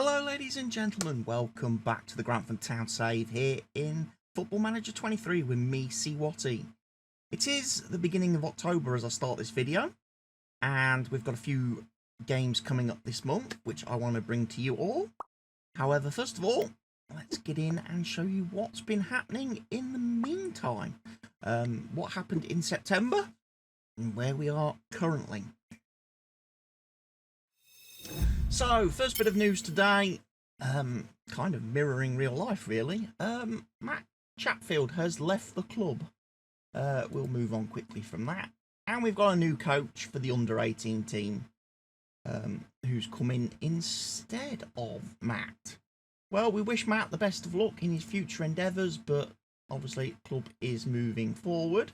Hello ladies and gentlemen, welcome back to the Grantham Town save here in Football Manager 23 with me, cwattyeso. It is the beginning of October as I start this video, and we've got a few games coming up this month which I want to bring to you all. However, first of all, let's get in and show you what's been happening in the meantime. What happened in September and where we are currently. So, first bit of news today, kind of mirroring real life really. Matt Chatfield has left the club. We'll move on quickly from that. And we've got a new coach for the under-18 team, who's come in instead of Matt. Well, we wish Matt the best of luck in his future endeavours, but obviously the club is moving forward.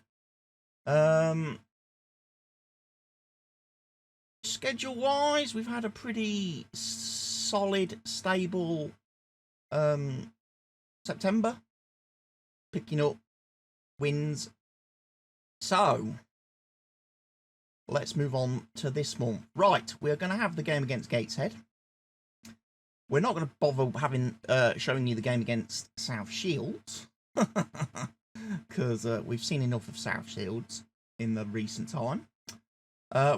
Schedule-wise, we've had a pretty solid, stable September, picking up wins. So, let's move on to this month. Right, we're going to have the game against Gateshead. We're not going to bother having showing you the game against South Shields, because we've seen enough of South Shields in the recent time.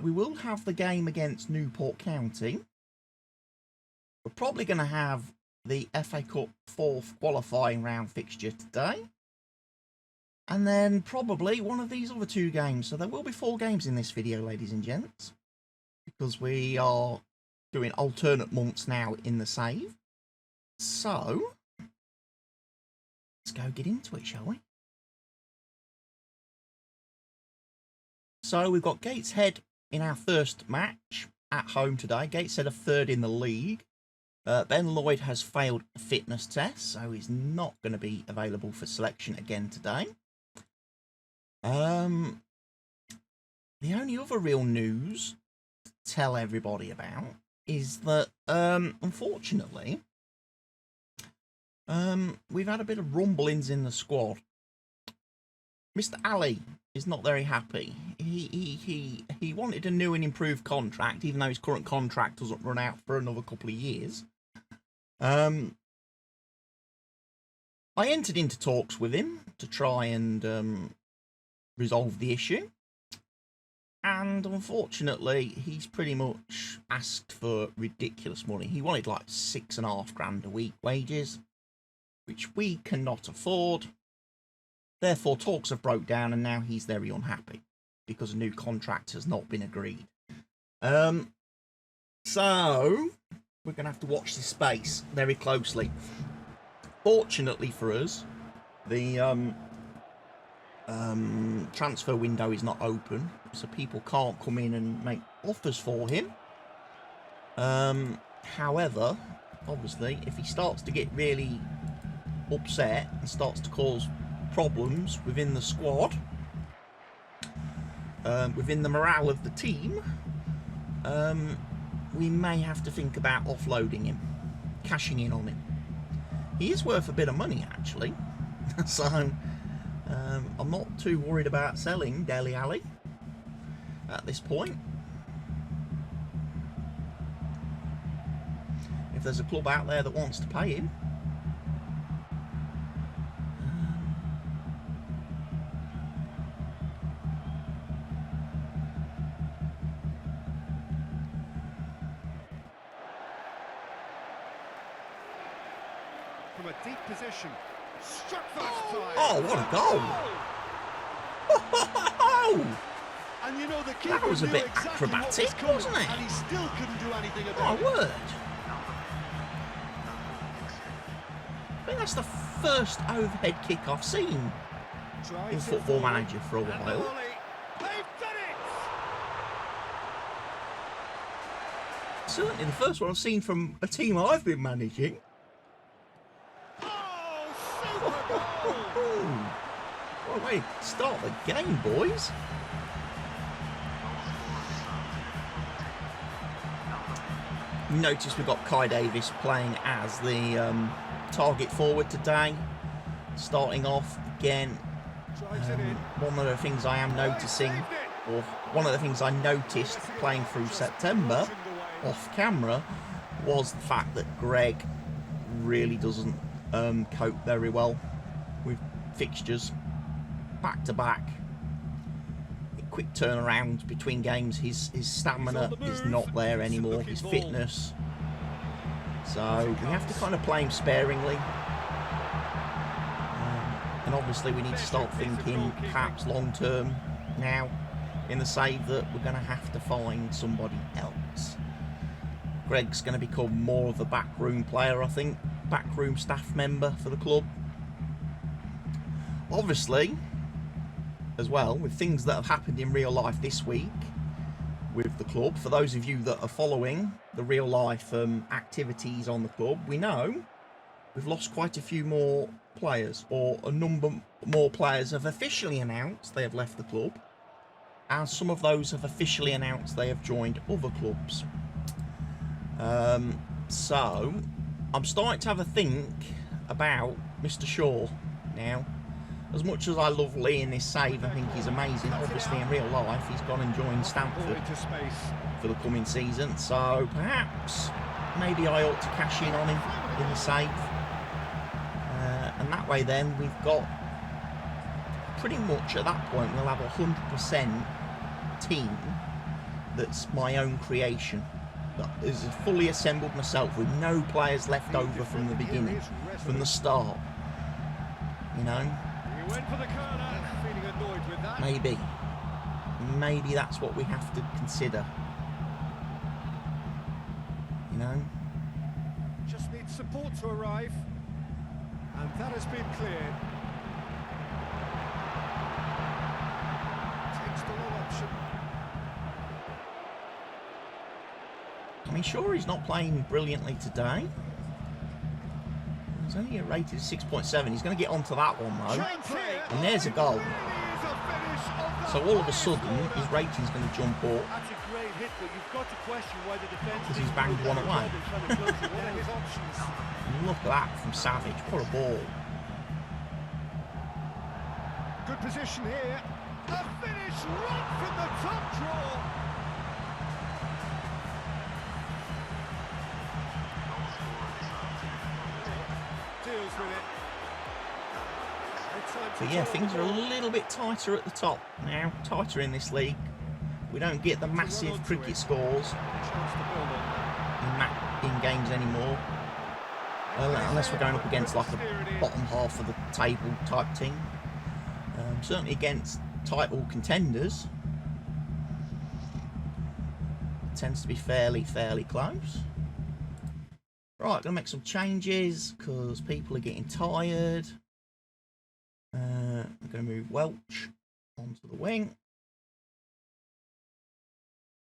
We will have the game against Newport County. We're probably going to have the FA Cup 4th qualifying round fixture today. And then probably one of these other two games. So there will be 4 games in this video, ladies and gents, because we are doing alternate months now in the save. So, let's go get into it, shall we? So we've got Gateshead in our first match at home today. Gateshead are 3rd in the league. Ben Lloyd has failed a fitness test, so he's not going to be available for selection again today. The only other real news to tell everybody about is that, unfortunately, we've had a bit of rumblings in the squad. Mr. Ali is not very happy. He wanted a new and improved contract, even though his current contract doesn't run out for another couple of years. I entered into talks with him to try and resolve the issue. And unfortunately, he's pretty much asked for ridiculous money. He wanted like £6,500 a week wages, which we cannot afford. Therefore, talks have broke down, and now he's very unhappy because a new contract has not been agreed. So we're going to have to watch this space very closely. Fortunately for us, the transfer window is not open, so people can't come in and make offers for him. However, obviously, if he starts to get really upset and starts to cause problems within the squad, within the morale of the team, we may have to think about offloading him, cashing in on him. He is worth a bit of money actually, so I'm not too worried about selling Dele Alli at this point. If there's a club out there that wants to pay him, from a deep position, struck first time. Oh, what a goal! And you know, the keeper That was a bit exactly acrobatic, wasn't it? And he still couldn't do anything Oh, about it. word! I think that's the first overhead kick I've seen in Football Manager for a while. They've done it! Certainly the first one I've seen from a team I've been managing. Oh, super goal! What a way to start the game, boys. Notice we've got Kai Davis playing as the target forward today. Starting off again. One of the things I am noticing, or one of the things I noticed playing through September off camera, was the fact that Greg really doesn't cope very well with fixtures back to back. Quick turnaround between games. His stamina is not there anymore. His fitness. So we have to kind of play him sparingly. And obviously we need to start thinking perhaps long term now in the save that we're going to have to find somebody else. Greg's going to become more of a backroom player, I think. Backroom staff member for the club. Obviously, as well, with things that have happened in real life this week with the club, for those of you that are following the real life activities on the club, we know we've lost quite a few more players, or a number more players have officially announced they have left the club, and some of those have officially announced they have joined other clubs. So I'm starting to have a think about Mr. Shaw now. As much as I love Lee in this save, I think he's amazing. Obviously, in real life, he's gone and joined Stamford for the coming season. So perhaps, maybe I ought to cash in on him in the save. And that way then, we've got pretty much at that point, we'll have a 100% team that's my own creation. That is fully assembled myself with no players left over from the beginning, from the start. You know? Went for the corner, feeling annoyed with that. Maybe that's what we have to consider. You know? Just needs support to arrive. And that has been cleared. Takes the long option. I mean, sure, he's not playing brilliantly today. He's only rated 6.7. He's going to get onto that one, though. And there's a goal. So all of a sudden, his rating's going to jump up. That's a great hit, but you've got to question why the defence... Because he's banged one away. His options. Look at that from Savage. What a ball. Good position here. A finish right from the top draw. Deals with it. But yeah, things are a little bit tighter at the top now. Tighter in this league. We don't get the massive cricket scores in games anymore. Unless we're going up against like a bottom half of the table type team. Certainly against title contenders. It tends to be fairly close. Right, gonna make some changes because people are getting tired. I'm gonna move Welch onto the wing.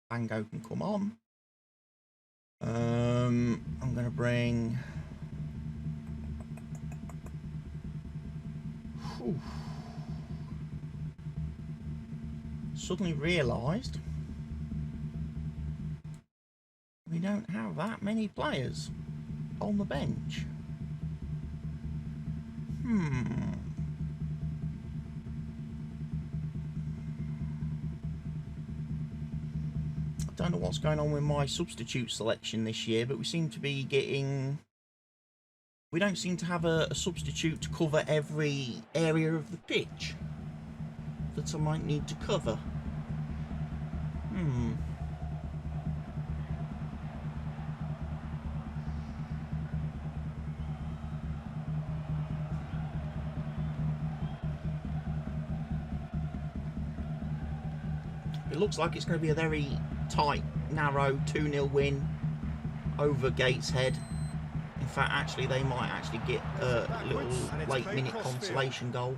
Bango can come on. I'm gonna bring. Whew. Suddenly realised we don't have that many players on the bench. I don't know what's going on with my substitute selection this year, but we seem to be getting... We don't seem to have a substitute to cover every area of the pitch that I might need to cover. It looks like it's going to be a very tight, narrow 2-0 win over Gateshead. In fact, actually, they might actually get a little late-minute consolation goal.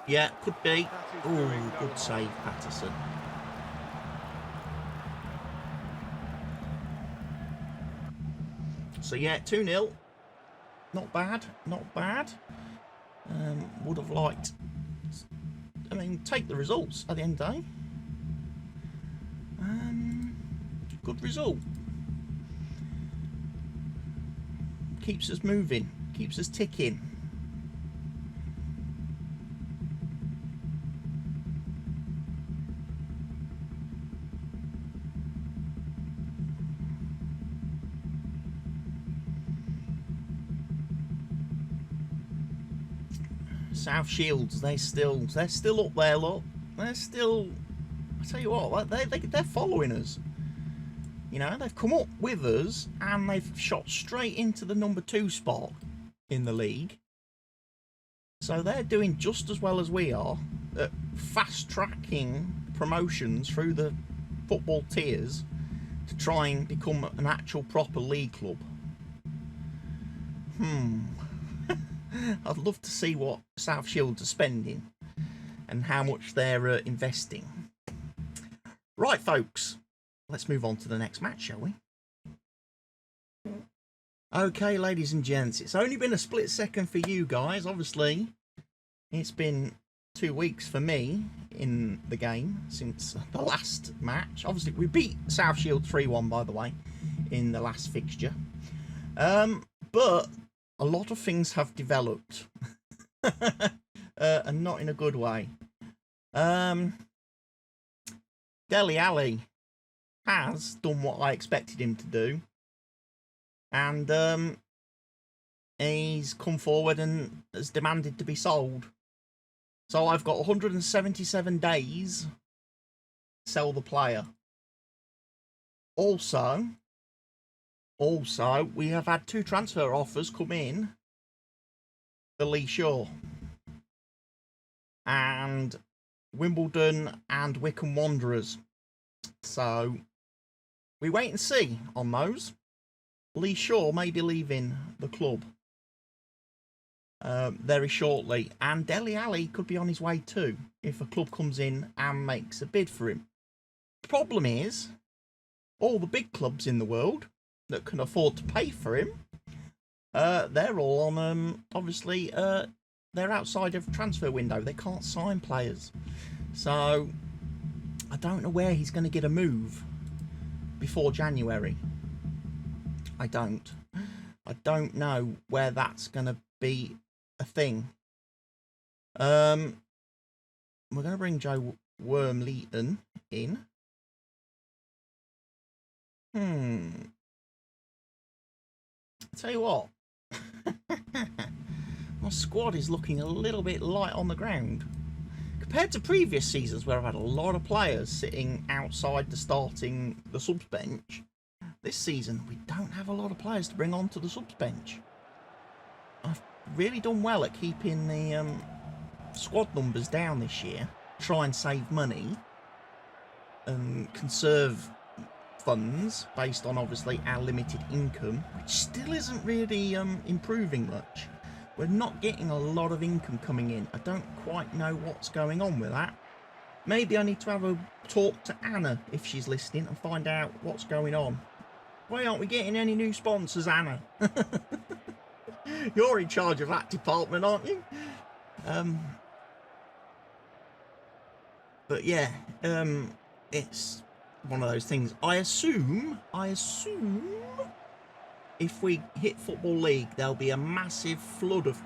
Yeah, could be. Oh, good save, Patterson. So yeah, 2-0. Not bad, not bad. Would have liked... I mean, take the results at the end of the day. Good result. Keeps us moving, keeps us ticking. South Shields, they're still up there, look. They're still, I tell you what, they're following us. You know, they've come up with us and they've shot straight into the number 2 spot in the league. So they're doing just as well as we are at fast-tracking promotions through the football tiers to try and become an actual proper league club. I'd love to see what South Shields are spending and how much they're investing. Right, folks, let's move on to the next match, shall we? Okay, ladies and gents, it's only been a split second for you guys. Obviously, it's been 2 weeks for me in the game since the last match. Obviously, we beat South Shield 3-1, by the way, in the last fixture. But a lot of things have developed, and not in a good way. Dele Alli has done what I expected him to do, and he's come forward and has demanded to be sold. So I've got 177 days to sell the player. Also, we have had 2 transfer offers come in for Lee Shaw. And Wimbledon and Wycombe Wanderers. So we wait and see on those. Lee Shaw may be leaving the club very shortly, and Dele Alli could be on his way too if a club comes in and makes a bid for him. The problem is, all the big clubs in the world that can afford to pay for him, they're all on, obviously, they're outside of transfer window. They can't sign players. So I don't know where he's going to get a move before January. I don't know where that's going to be a thing. We're going to bring Joe Wormleighton in. I'll tell you what. My squad is looking a little bit light on the ground. Compared to previous seasons where I've had a lot of players sitting outside the subs bench, this season we don't have a lot of players to bring onto the subs bench. I've really done well at keeping the squad numbers down this year. Try and save money and conserve funds based on obviously our limited income, which still isn't really improving much. We're not getting a lot of income coming in. I don't quite know what's going on with that. Maybe I need to have a talk to Anna if she's listening and find out what's going on. Why aren't we getting any new sponsors, Anna? You're in charge of that department, aren't you? But yeah, it's one of those things. I assume if we hit Football League, there'll be a massive flood of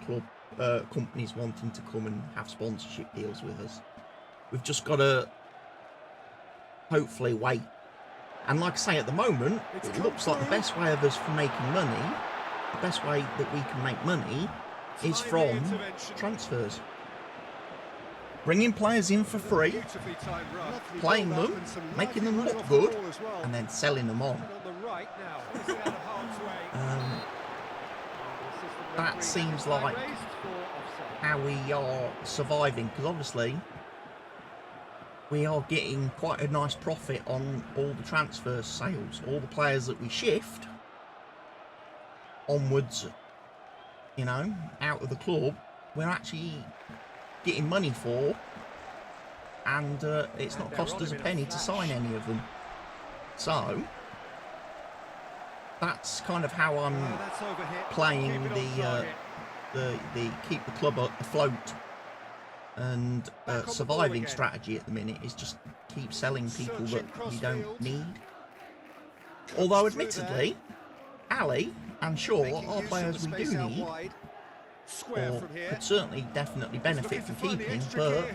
companies wanting to come and have sponsorship deals with us. We've just got to hopefully wait. And like I say, at the moment, it looks like the best way of us for making money, the best way that we can make money is from transfers. Bringing players in for free, playing them, making them look good, and then selling them on. That seems like how we are surviving, because obviously we are getting quite a nice profit on all the transfer sales. All the players that we shift onwards, you know, out of the club, we're actually getting money for, and it's not cost us a penny to sign any of them. So that's kind of how I'm playing the keep the club afloat and surviving strategy at the minute, is just keep selling people that we don't need. Although admittedly, Ali and Shaw are players we do need, or could certainly definitely benefit from keeping, but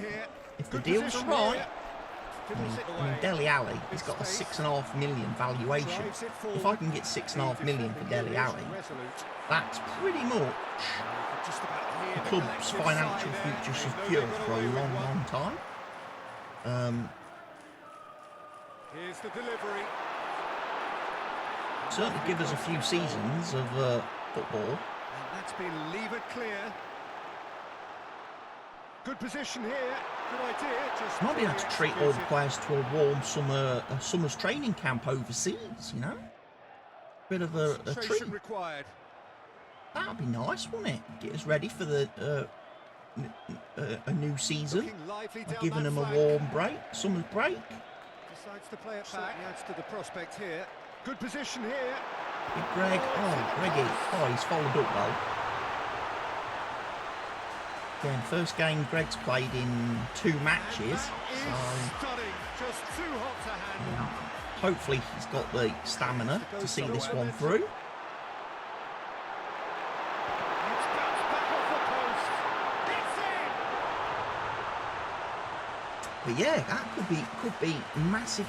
if the deals are right, I mean, Dele Alli, he's got a 6.5 million valuation. If I can get 6.5 million for Dele Alli, that's pretty much the club's financial future secured for a long, long time. Here's the delivery. Certainly give us a few seasons of football. And that's been levered clear. Good position here. Good idea. Just Might be able to treat all the players to a warm summer's training camp overseas, you know? Bit of a treat. Required. That'd be nice, wouldn't it? Get us ready for the a new season. Giving them a warm break, summer's break. Decides to play it back. Adds to the prospect here. Good position here. Big Greg. Oh, Greggy. Oh, he's followed up though. Again, first game Greg's played in 2 matches. So just too hot to handle. Hopefully he's got the stamina to see this one through. But yeah, that could be massive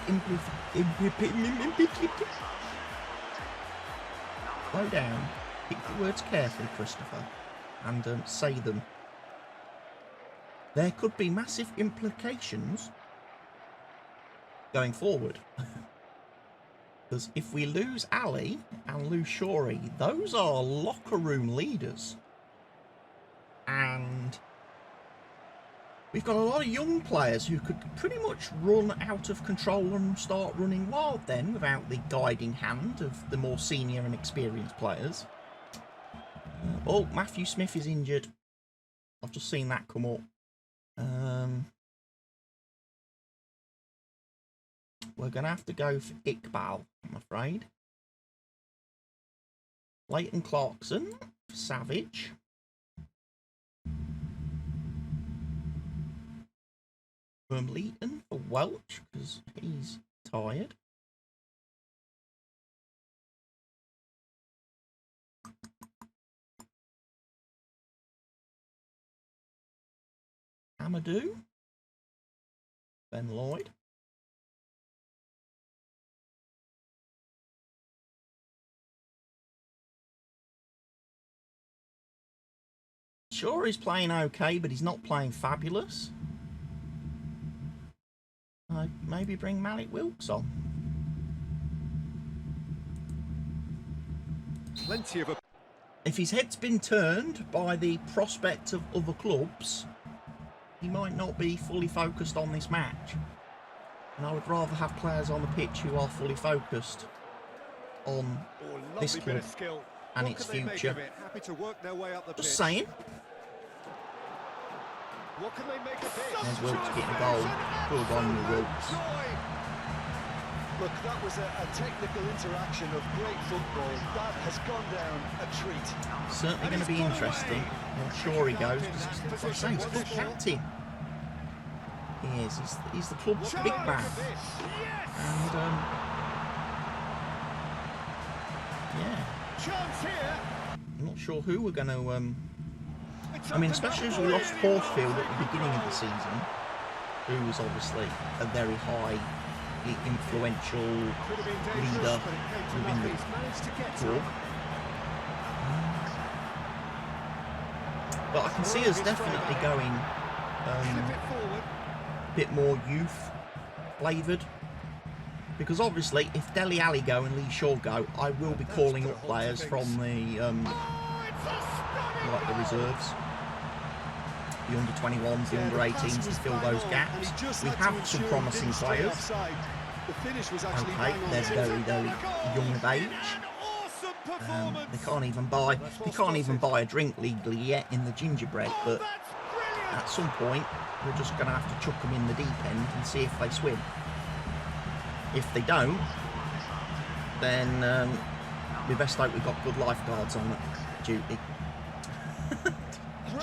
Slow down. Pick the words carefully, Christopher, and say them. There could be massive implications going forward. Because if we lose Ali and lose Shorey, those are locker room leaders. And we've got a lot of young players who could pretty much run out of control and start running wild then without the guiding hand of the more senior and experienced players. Oh, Matthew Smith is injured. I've just seen that come up. We're going to have to go for Iqbal, I'm afraid. Leighton Clarkson for Savage. Leighton for Welch, because he's tired. Amadou. Ben Lloyd. Sure, he's playing okay, but he's not playing fabulous. Maybe bring Malik Wilkes on. Plenty of. If his head's been turned by the prospect of other clubs, he might not be fully focused on this match. And I would rather have players on the pitch who are fully focused on this club and its future. Happy to work their way up the pitch. Just saying. What can they make of this? There's Wilkes getting a goal. Good on you, Wilkes. Look, that was a technical interaction of great football. That has gone down a treat. Certainly going to be interesting. I'm sure he goes. As I say, he's club captain. He is. He's the club's big man. And, yeah. I'm not sure who we're going to... I mean, especially as we lost Horsfield at the beginning of the season, who was obviously a very high, influential leader within the club. But I can see us definitely going a bit more youth flavoured. Because obviously, if Dele Alli go and Lee Shaw go, I will be calling up players from the like the reserves, the under 21s, the under 18s to fill those gaps. We have some promising players. Okay, they're very, very young of age. They can't even buy a drink legally yet in the Gingerbread, but at some point we're just going to have to chuck them in the deep end and see if they swim. If they don't, then we best hope we've got good lifeguards on duty.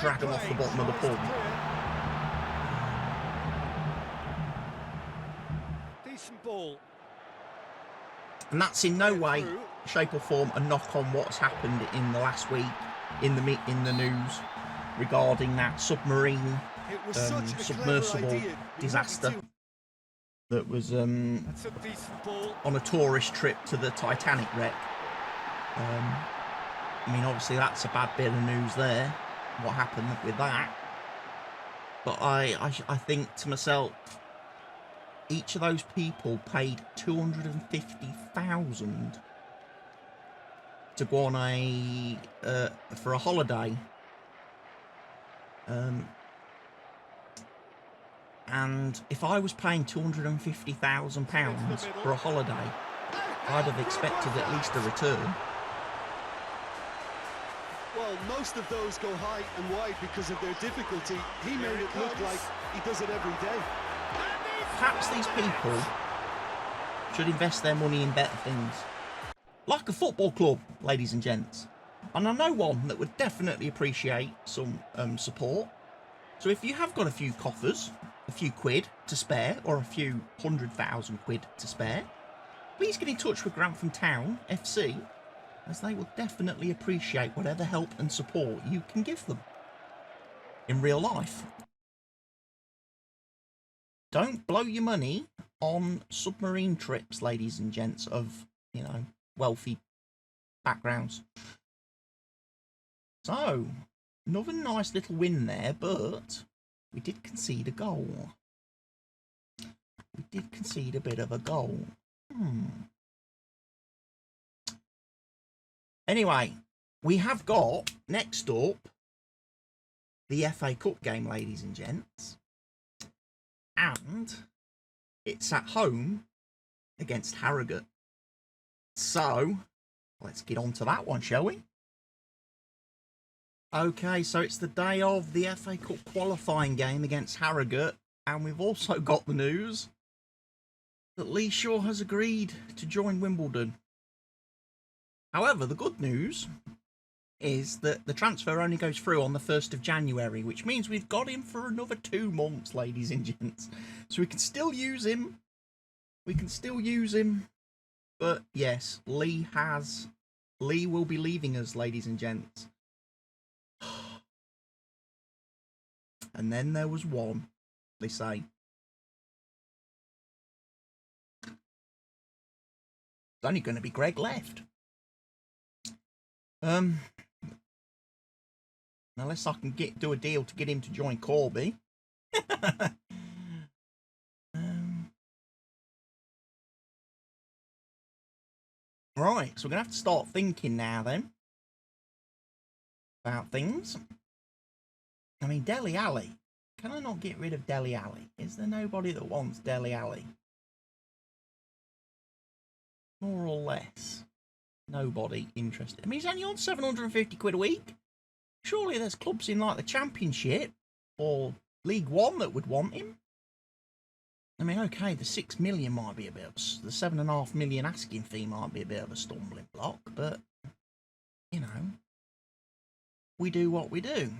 Drag them off the bottom of the pool. Decent ball. And that's in no way, shape or form a knock on what's happened in the last week in the news regarding that submarine submersible disaster that was That's a decent ball. on a tourist trip to the Titanic wreck. I mean, obviously that's a bad bit of news there, what happened with that. But I think to myself, each of those people paid $250,000 to go on for a holiday. And if I was paying £250,000 for a holiday, I'd have expected at least a return. Well, most of those go high and wide because of their difficulty. He made it look like he does it every day. Perhaps these people should invest their money in better things. Like a football club, ladies and gents. And I know one that would definitely appreciate some support. So if you have got a few coffers, a few quid to spare, or a few 100,000 quid to spare, please get in touch with Grantham Town FC, as they will definitely appreciate whatever help and support you can give them in real life. Don't blow your money on submarine trips, ladies and gents of, you know, wealthy backgrounds. So, another nice little win there, but we did concede a goal. We did concede a bit of a goal. Anyway, we have got, next up, the FA Cup game, ladies and gents. And it's at home against Harrogate. So, let's get on to that one, shall we? Okay, so it's the day of the FA Cup qualifying game against Harrogate, and we've also got the news that Lee Shaw has agreed to join Wimbledon. However, the good news is that the transfer only goes through on the 1st of January, which means we've got him for another 2 months, ladies and gents. So we can still use him. But yes, Lee will be leaving us, ladies and gents. And then there was one, they say. It's only going to be Greg left. Unless I can do a deal to get him to join Corby. Right, so we're going to have to start thinking now then about things. I mean, Dele Alli. Can I not get rid of Dele Alli? Is there nobody that wants Dele Alli? More or less. Nobody interested. I mean, he's only on 750 quid a week. Surely there's clubs in like the Championship or League One that would want him. I mean, okay, the 6 million might be a bit of the 7.5 million asking fee might be a bit of a stumbling block, but you know, we do what we do.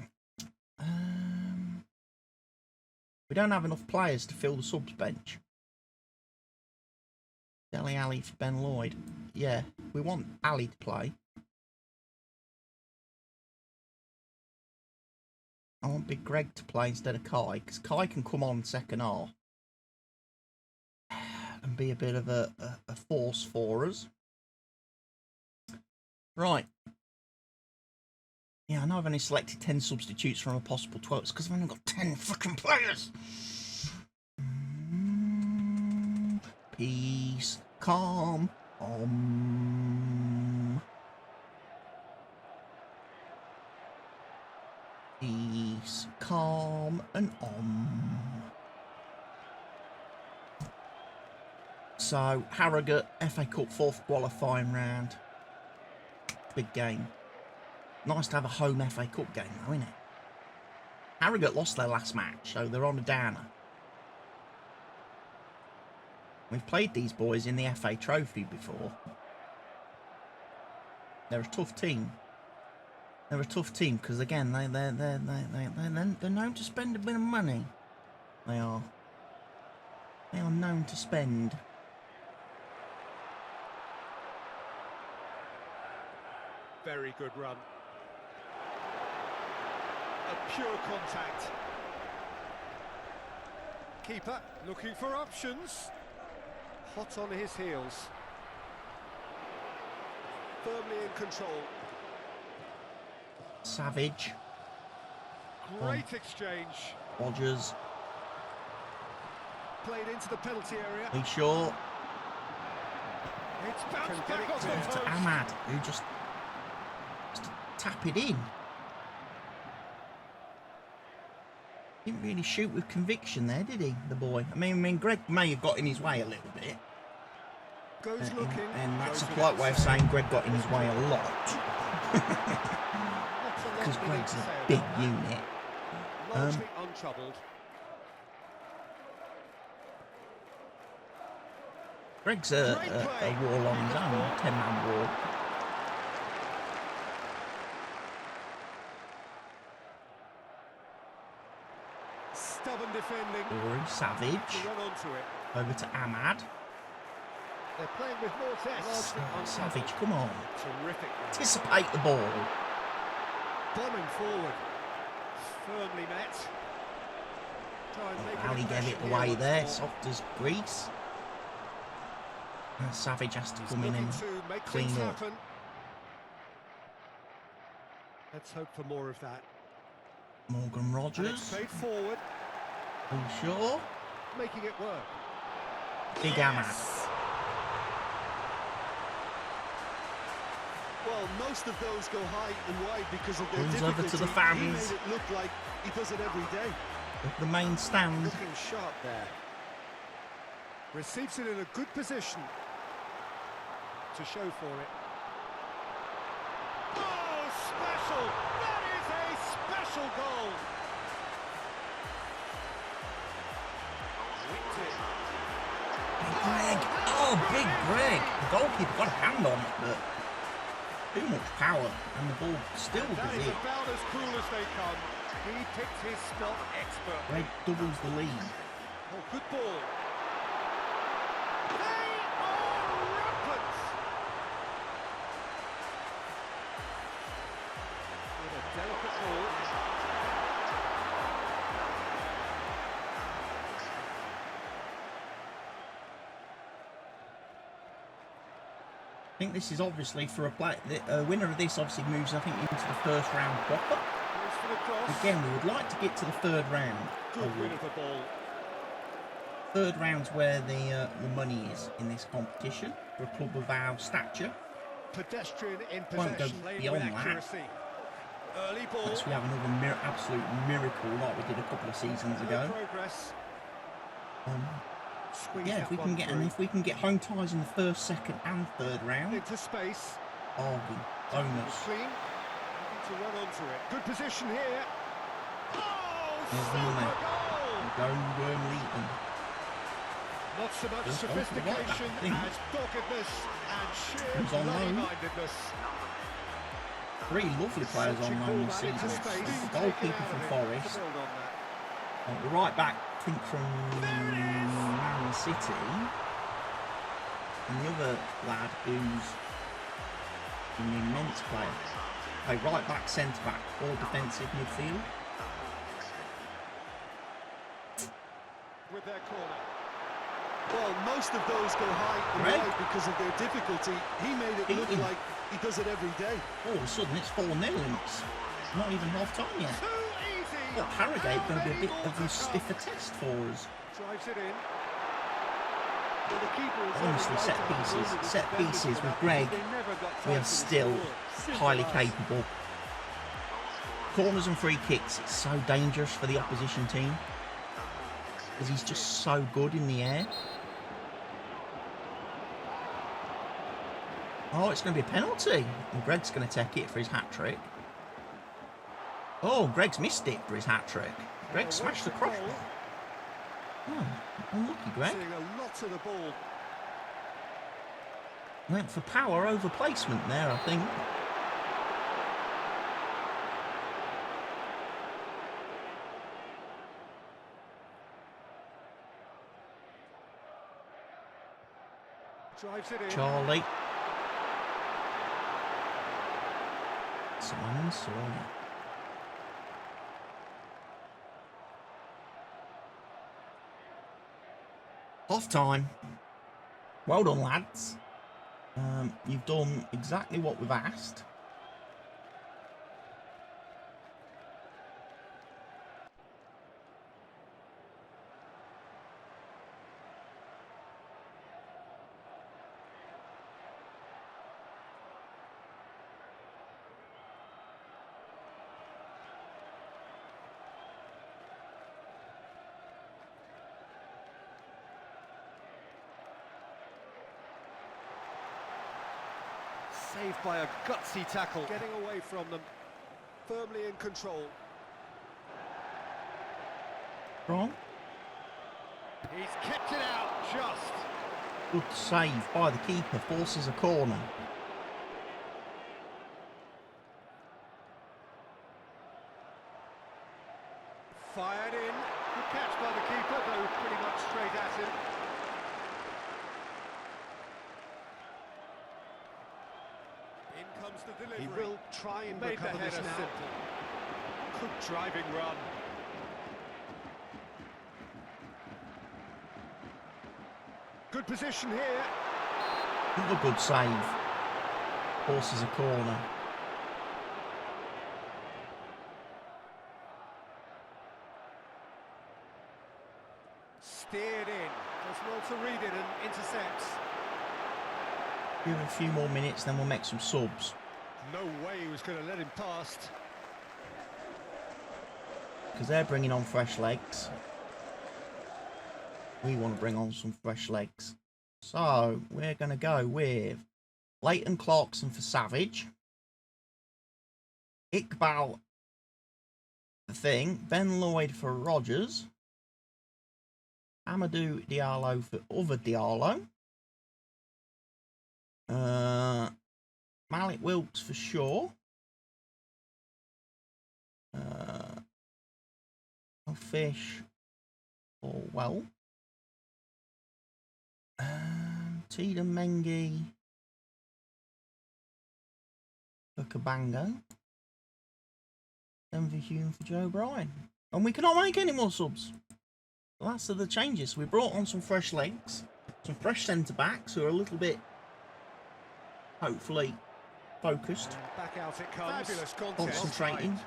We don't have enough players to fill the subs bench. Dele Alli for Ben Lloyd. Yeah, we want Ali to play. I want Big Greg to play instead of Kai, because Kai can come on second half and be a bit of a force for us. Right. Yeah, I know I've only selected 10 substitutes from a possible 12. It's because I've only got 10 fucking players. Peace, calm, Peace, calm, and So, Harrogate, FA Cup 4th qualifying round. Big game. Nice to have a home FA Cup game though, isn't it? Harrogate lost their last match, so they're on a downer. We've played these boys in the FA Trophy before. They're a tough team. They're a tough team because again, they're known to spend a bit of money. They are. They are known to spend. Very good run. A pure contact. keeper looking for options. Hot on his heels. Firmly in control. Savage. Great exchange. Rogers. Played into the penalty area. Are you sure? It's bounced Can get back it off the clear. post. To Ahmad, who just tap it in. Didn't really shoot with conviction there, did he, the boy? I mean, Greg may have got in his way a little bit. Goes looking. And that's a Goes polite with way it. of saying Greg got in his way a lot. Because Greg's a big unit. Largely untroubled. Greg's a wall on his own, 10-man wall. Stubborn defending. Rory, Savage. To run onto it. Over to Ahmad. They're playing with more zest. Savage, come on. Terrific. Anticipate the ball. Bombing forward. Firmly met. Try and make an Ali gave it impression here away once there, more. soft as grease. And Savage has to He's come in looking and to make clean things up. happen. Let's hope for more of that. Morgan And it's Rogers. played forward, Are you sure? making it work. Big Ahmad. Well, most of those go high and wide because of their Runs difficulty. over to the He fans. made it look like he does it every day. The main stand. Looking sharp there. Receives it in a good position to show for it. Oh, special! That is a special goal! Whipped it. Greg. Oh, big Greg. The goalkeeper got a hand on it, but too much power. And the ball still That does is it. about as cool as they come. He picked his spot expertly. Greg doubles the lead. Oh, good ball. They are rampant! With a delicate ball. I think this is obviously for a play. The winner of this obviously moves, I think, into the first round proper. Goes for the cross. Again, we would like to get to the third round. Good win of the ball. Third round's where the money is in this competition for a club of our stature. Pedestrian in Won't go possession. Played beyond with that. accuracy. Early ball. Unless we have another absolute miracle like we did a couple of seasons No ago. progress. Squeeze Yeah, that if we one can get through. if we can get home ties in the first, second, and third round, Into space. bargain, bonus. Clean. Looking to run onto it. Good position here. Oh, There's the super money. goal! Go Wormleton. Not so much Just go for the right sophistication back, I think. as doggedness and sheer Who's on loan? bloody-mindedness. Three lovely players on loan this Ball back into season. space. The goalkeeper Taken out from of it. Forest, To build on that. the right back, I think from Man City, and the other lad who's an immense player. Play right back, centre back, or defensive midfield. With their corner. Well, most of those go high and Greg. wide because of their difficulty. He made it look Eating. like he does it every day. All of a sudden, it's 4-0 and it's not even half time yet. Too easy. But Harrogate going to be a bit How of many a more to stiffer come? test for us. Drives it in. Well, the keeper is Honestly, always set right to have pieces, room with set the defenders pieces for with that. Greg. They never got We time are to still score. highly Simple as. capable. Corners and free kicks, it's so dangerous for the opposition team because he's just so good in the air. Oh, it's going to be a penalty. And Greg's going to take it for his hat-trick. Oh, Greg's missed it for his hat-trick. Greg smashed the crossbar. Oh, unlucky, Greg. Seeing a lot of the ball. Went for power over placement there, I think. Drives it in. Charlie. Simon Sawyer. Half time. Well done, lads. You've done exactly what we've asked. Saved by a gutsy tackle. Getting away from them. Firmly in control. Wrong. He's kept it out just. Good save by the keeper. Forces a corner. Fired in. Good catch by the keeper, though pretty much straight at him. In comes the delivery. He will try and Made recover the this header now. simple. Good driving run. Good position here. Another good save. Forces a corner. Steered in. Does well to read it and intercepts. Give him a few more minutes, then we'll make some subs. No way he was going to let him past. Because they're bringing on fresh legs. We want to bring on some fresh legs. So, we're going to go with Leighton Clarkson for Savage. Iqbal the Thing. Ben Lloyd for Rogers. Amadou Diallo for other Diallo. Malik Wilkes for Shaw. Fish for Well. Tida Mengi for Cabango. Then for Hume for Joe Bryan. And we cannot make any more subs. The last of the changes. We brought on some fresh legs, some fresh centre backs who are a little bit, hopefully, focused, Back out it comes. Fabulous contest. concentrating.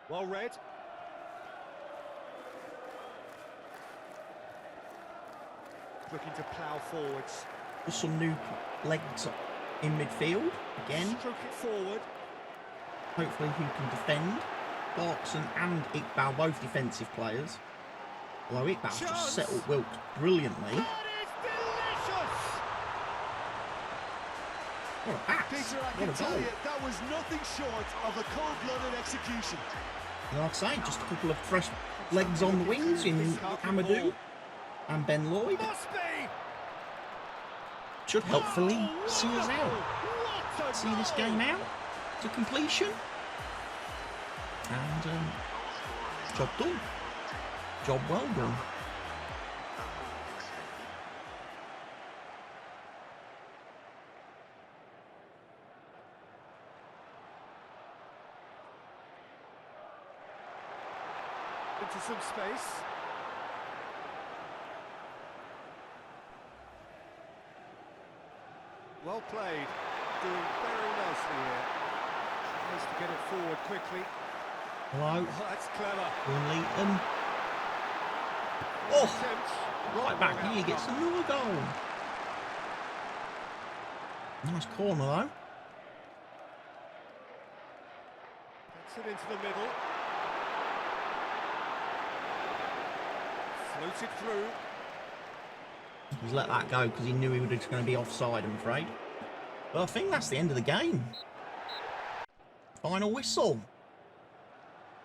Well read. Looking to plough forwards. Just some new legs in midfield again. Stroke it forward. Hopefully, who can defend. Clarkson and Iqbal, both defensive players. Although Iqbal's just settled Wilkes brilliantly. That is delicious! What a pass! Peter, I What can a tell goal! you, that was nothing short of a cold-blooded execution. And like I say, just a couple of fresh legs on the wings in Amadou and Ben Lloyd. Must be! Should hopefully see us out. See this game out to completion. And job done. Job well done. Into some space. Well played. Doing very nicely here. Nice to get it forward quickly. Hello, Oh, that's clever. Leighton. Oh, Attempt. right back here gets another goal. Nice corner though. Puts it into the middle. Floated through. He's let that go because he knew he was just going to be offside, I'm afraid. But I think that's the end of the game. Final whistle.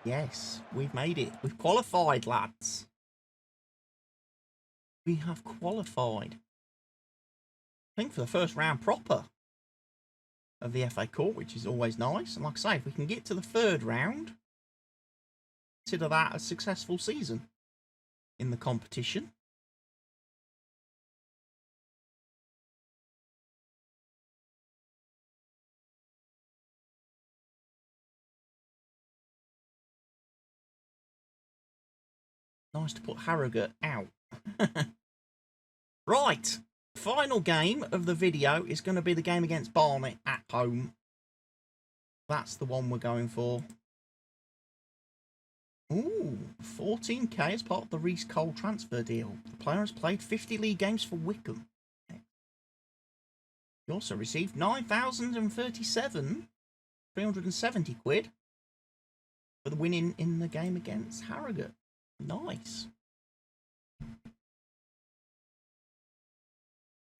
Yes, we've made it. We've qualified, lads. We have qualified. I think for the first round proper of the FA Cup, which is always nice. And like I say, if we can get to the third round, consider that a successful season in the competition. Nice to put Harrogate out. Right, final game of the video is going to be the game against Barnet at home. That's the one we're going for. Ooh, 14k as part of the Reece Cole transfer deal. The player has played 50 league games for Wickham. He also received 9,037, 370 quid for the winning in the game against Harrogate. Nice.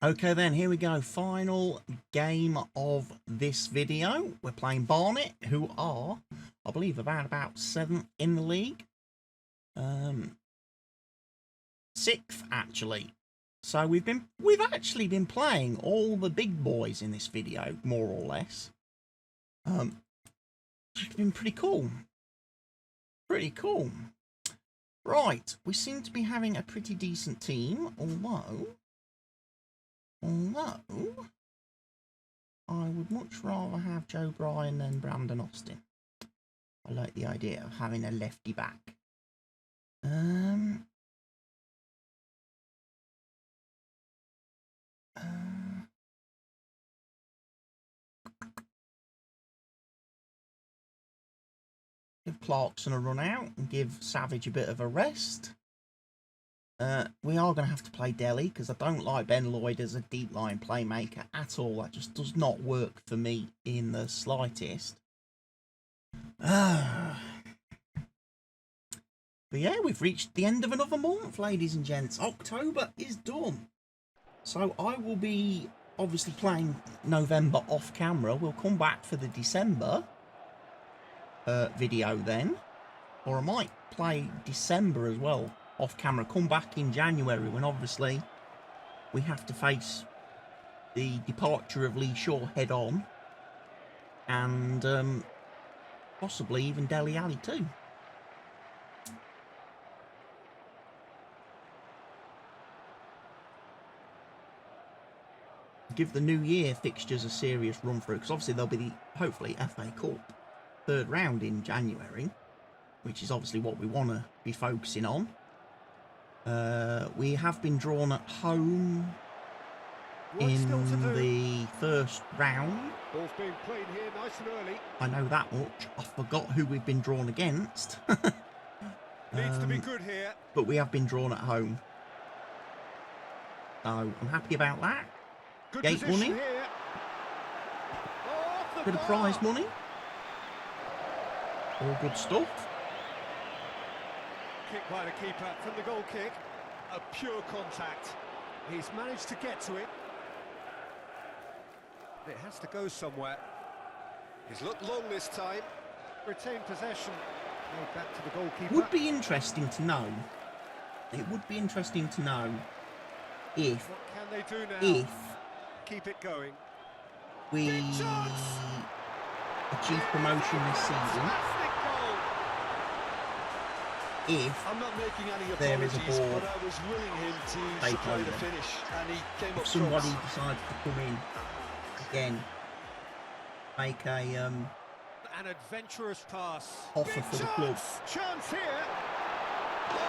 Okay then, here we go. Final game of this video. We're playing Barnet, who are, I believe, about 7th in the league. 6th, actually. So we've actually been playing all the big boys in this video, more or less. It's been pretty cool. Pretty cool. Right, we seem to be having a pretty decent team, although I would much rather have Joe Bryan than Brandon Austin. I like the idea of having a lefty back. Give Clarkson a run out and give Savage a bit of a rest. We are going to have to play Delhi because I don't like Ben Lloyd as a deep line playmaker at all. That just does not work for me in the slightest. But yeah, we've reached the end of another month, ladies and gents. October is done. So I will be obviously playing November off camera. We'll come back for the December video then. Or I might play December as well off camera. Come back in January when obviously we have to face the departure of Lee Shaw head on. And possibly even Dele Alli too. Give the New Year fixtures a serious run through, because obviously there'll be the, hopefully, FA Cup 3rd round in January, which is obviously what we want to be focusing on. We have been drawn at home in the 1st round. Ball's being played here nice and early. I know that much. I forgot who we've been drawn against. Needs to be good here. But we have been drawn at home. So I'm happy about that. Good Gate money. Bit of prize money. All good stuff. Kick by the keeper from the goal kick. A pure contact. He's managed to get to it. It has to go somewhere. He's looked long this time. Retain possession. Made back to the goalkeeper. Would be interesting to know. It would be interesting to know if. What can they do now? If keep it going. We achieve promotion this season. If I'm not making any there is a apologies, ball but I was willing him to supply the finish, and he came up if somebody front. decides to come in again, make a An adventurous pass. offer for the club. Chance here. Oh, it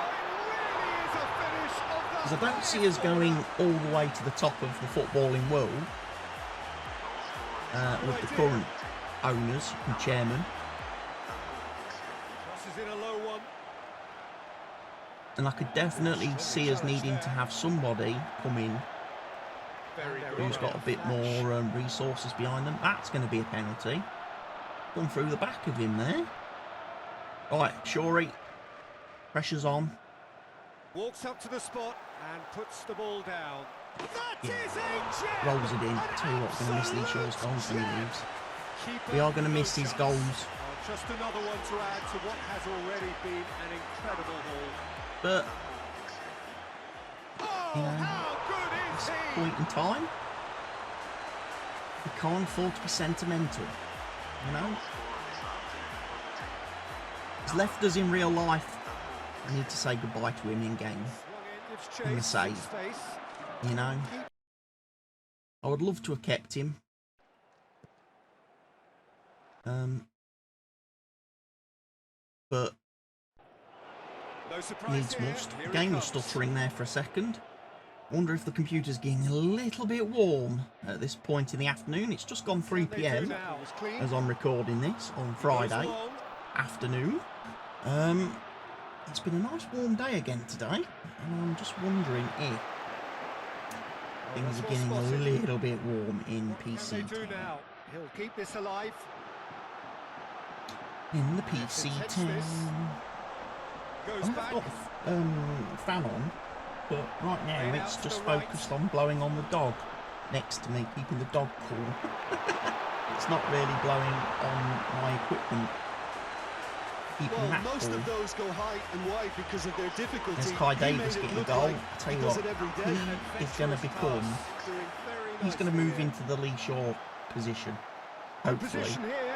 really is a finish of the Because I don't see us going all the way to the top of the footballing world with the current owners and chairman. Crosses in a low one. And I could definitely see us needing to have somebody come in who's got a bit more resources behind them. That's going to be a penalty. Gone through the back of him there. Right, Shorey. Pressure's on. Walks up to the spot and puts the ball down. That Yeah. is a gem! Rolls it in. Tell you what, we're going to miss Lee Shaw's goals when he leaves. We are going to miss his goals. Just another one to add to what has already been an incredible haul. But, Oh, you know, how good at is this he? point in time, we can't afford to be sentimental, you know? He's left us in real life. I need to say goodbye to him in game. Swung in, gives I'm gonna chase, say, space. you know? I would love to have kept him. But No No surprise Needs here. must. Here The it game was comes. stuttering there for a second. Wonder if the computer's getting a little bit warm at this point in the afternoon. It's just gone 3 Can they do p.m. now? Was clean. as I'm recording this on Goes Friday long. afternoon. It's been a nice warm day again today, and I'm just wondering if things are that's getting well a spotted. little bit warm in What can PC they do town. now? He'll keep this alive. In the PC Let's town. this. Goes I've back. got the fan on, but right now Played it's out to just the right. focused on blowing on the dog next to me, keeping the dog cool. It's not really blowing on my equipment, keeping Well, that most cool. of those go high and wide because of their difficulty. There's Kai He Davis made it getting a look goal. like I tell he you does what, it every day. he is going to become. Doing very He's going to nicely move here. into the Lee Shaw position, Good hopefully. position here.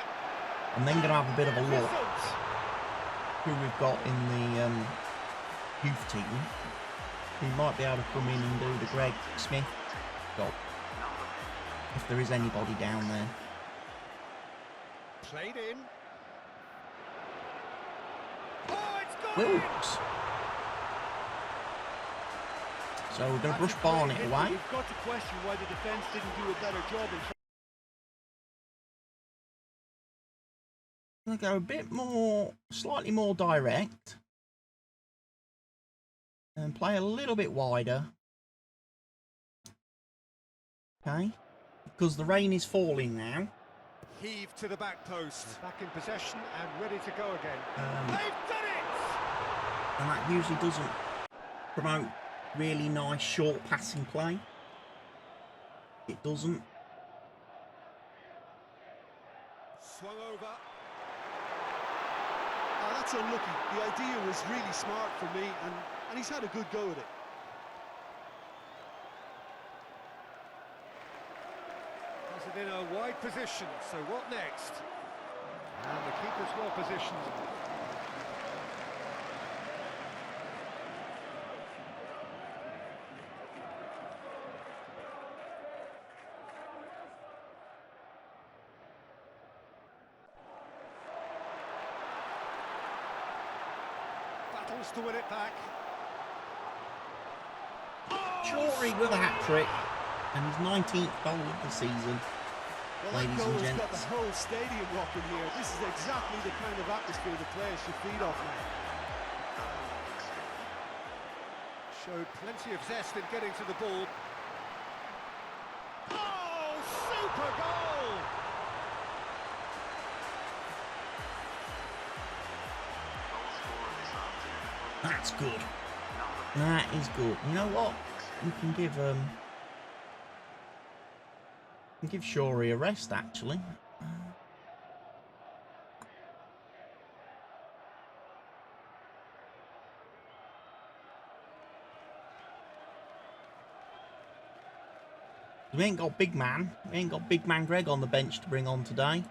I'm then going to have a bit of a look Different. who we've got in the youth team, who might be able to come in and do the Greg Smith goal, if there is anybody down there. Played in. Oh, it's gone! Wilkes. So we're going to brush Barnett away. We've got to question why the defence didn't do a better job in I'm going to go a bit more, slightly more direct, and play a little bit wider. Okay, because the rain is falling now. Heave to the back post. Back in possession and ready to go again. Um, They've done it! and that usually doesn't promote really nice short passing play. It doesn't. Swung over. Oh, that's unlucky. The idea was really smart for me, and he's had a good go at it. Has it in a wide position, so what next? And the keeper's well positioned. Battles to win it back. Shorey with a hat-trick, and his 19th goal of the season. Well, Ladies that and goal's got the gents. whole stadium rocking here. This is exactly the kind of atmosphere the players should feed off now. Showed plenty of zest in getting to the ball. Oh, super goal! That's good. That is good. You know what? We can give Shorey a rest, actually. We ain't got big man. We ain't got big man Greg on the bench to bring on today.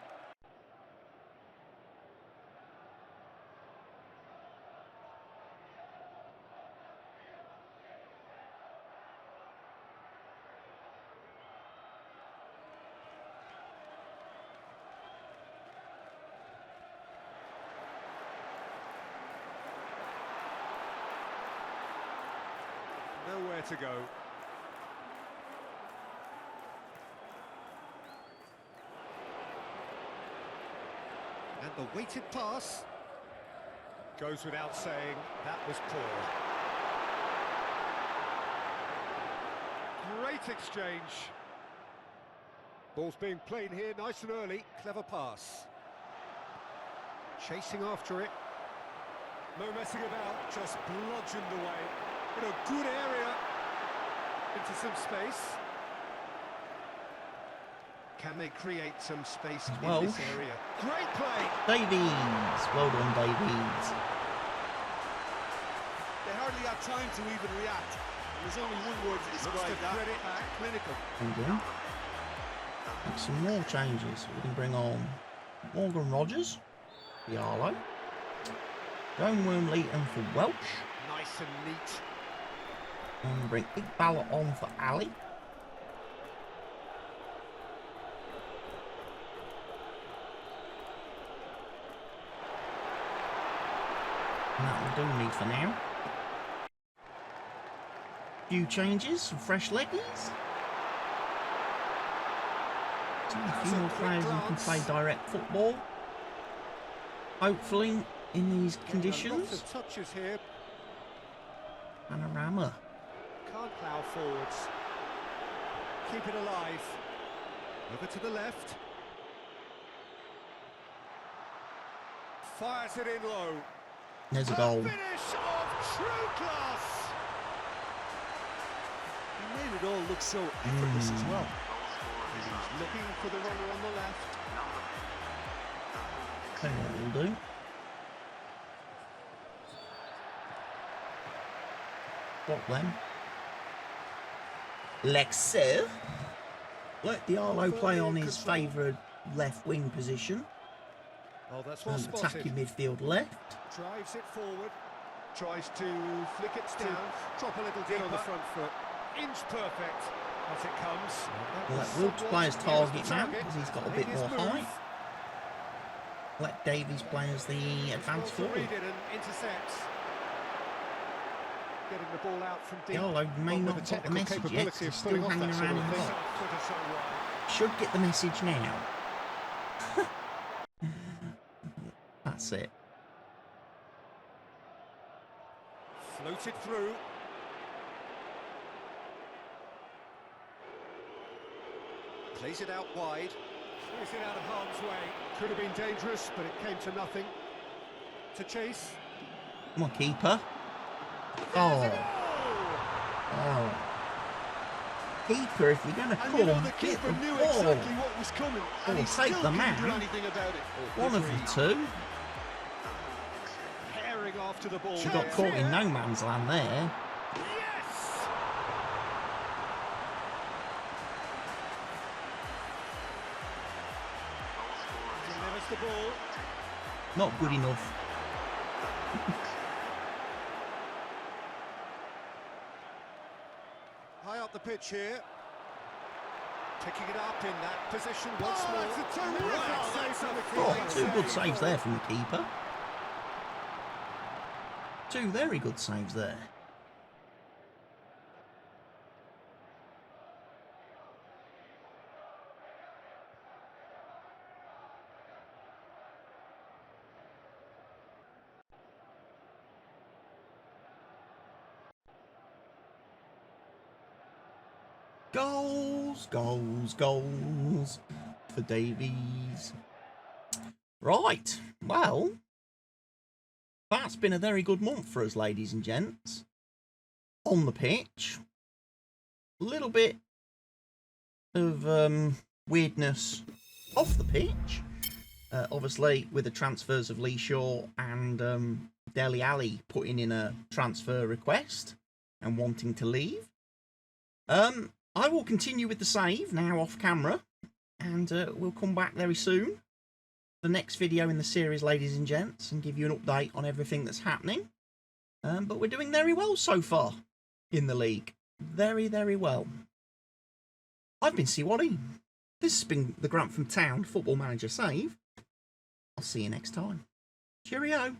Nowhere to go. And the weighted pass goes without saying, that was poor. Great exchange. Ball's being played here nice and early. Clever pass. Chasing after it. No messing about, just bludgeoned away. In a good area. Into some space. Can they create some space in Well. this area? Great play! Davies. Well done, Davies. They hardly have time to even react. There's only one word to Looks describe to that. credit back. Clinical. England. Make some more changes. We can bring on Morgan Rogers, Diallo, Joan Wormleighton for Welsh, Nice and neat. and bring Iqbal on for Ali. And that'll do me for now. Few changes, some fresh leggies. A few more players who can play direct football. Hopefully, in these conditions. Lots of touches here. Panorama. Can't plough forwards. Keep it alive. Over to the left. Fires it in low. There's a goal. Finish of true class. He made it all look so effortless as well. He's looking for the runner on the left. Okay, that will do. What then? Lexer. Let Diallo play on his favoured left wing position. Oh, that's well spotted. Attacking midfield left. Drives it forward. Tries to flick it down. Drop a little deep on the front foot. Inch perfect as it comes. Well, let Wilkes play as target now because he's got a bit more height. Let Davies play as the advanced forward. Read it and intercepts. Getting the ball out from deep. Diallo may not have got the message yet. He's still hanging around in the box. Should get the message now. That's it. Floated through. Plays it out wide. Plays it out of harm's way. Could have been dangerous, but it came to nothing. To chase. Come on, keeper. Oh. Oh. Keeper, if you're going to call him, the get keeper the knew ball. exactly what was coming, and he take still the couldn't man. do anything about it. One of the two. Herring after the ball. She got caught in no man's land there. Yes! Delivers the ball. Not good enough. High up the pitch here. Picking it up in that position once more. It's a terrific save from the Oh, keeper. two good saves there from the keeper. Two very good saves there. Goals, goals, goals for Davies. Right, well, that's been a very good month for us, ladies and gents. On the pitch, a little bit of weirdness off the pitch. Obviously, with the transfers of Lee Shaw and Dele Alli putting in a transfer request and wanting to leave. I will continue with the save now off camera, and we'll come back very soon. The next video in the series, ladies and gents, and give you an update on everything that's happening. But we're doing very well so far in the league. Very, very well. I've been cwattye. This has been the Grantham Town Football Manager Save. I'll see you next time. Cheerio.